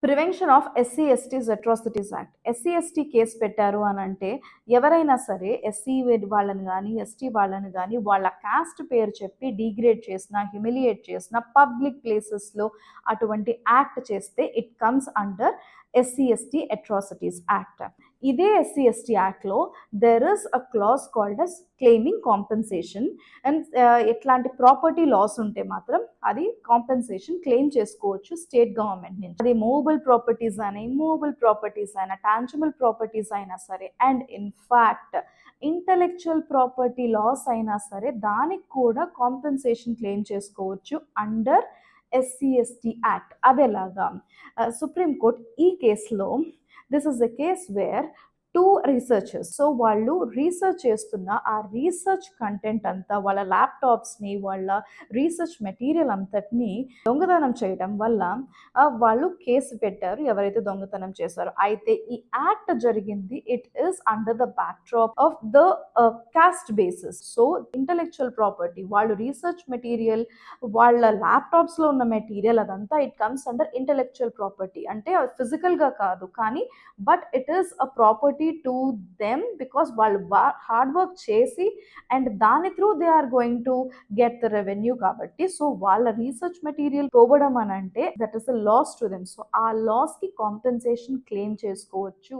Prevention of SC ఎస్టీస్ atrocities act. SC ST case పెట్టారు అని అంటే ఎవరైనా సరే ఎస్సీ వాళ్ళని కానీ ఎస్టీ వాళ్ళని కానీ వాళ్ళ కాస్ట్ పేరు చెప్పి డిగ్రేడ్ చేసిన హ్యూమిలియేట్ చేసిన పబ్లిక్ ప్లేసెస్లో అటువంటి యాక్ట్ చేస్తే it comes under SC ST atrocities act. ఇదే ఎస్సీ ఎస్టీ యాక్ట్లో there is a class called as claiming compensation. And ఎట్లాంటి ప్రాపర్టీ లాస్ ఉంటే మాత్రం అది కాంపెన్సేషన్ క్లెయిమ్ చేసుకోవచ్చు స్టేట్ గవర్నమెంట్ నుంచి. అది మూవబుల్ ప్రాపర్టీస్ అయినా ఇమ్మూవబుల్ ప్రాపర్టీస్ అయినా టాంజిబుల్ ప్రాపర్టీస్ అయినా సరే, and in fact intellectual property loss అయినా సరే దానికి కూడా కాంపెన్సేషన్ క్లెయిమ్ చేసుకోవచ్చు అండర్ ఎస్సీ ఎస్టీ యాక్ట్. అదేలాగా సుప్రీంకోర్టు ఈ కేసులో this is a case where two researchers, so వాళ్ళు రీసెర్చ్ చేస్తున్న ఆ రీసెర్చ్ కంటెంట్ అంతా వాళ్ళ ల్యాప్టాప్స్ని వాళ్ళ రీసెర్చ్ మెటీరియల్ అంతటిని దొంగతనం చేయడం వల్ల వాళ్ళు కేసు పెట్టారు ఎవరైతే దొంగతనం చేశారో. అయితే ఈ యాక్ట్ జరిగింది it is under the backdrop of the caste basis. So intellectual property వాళ్ళు రీసెర్చ్ మెటీరియల్ వాళ్ళ ల్యాప్టాప్స్లో ఉన్న మెటీరియల్ అదంతా it comes under intellectual property. అంటే ఫిజికల్గా కాదు కానీ but it is a property to them because వాళ్ళు హార్డ్ వర్క్ చేసి అండ్ దాని through they are going to get the revenue కాబట్టి. సో వాళ్ళ రీసెర్చ్ మెటీరియల్ పోవడం అని అంటే that is a loss to them. So ఆ లాస్కి కాంపెన్సేషన్ క్లెయిమ్ చేసుకోవచ్చు.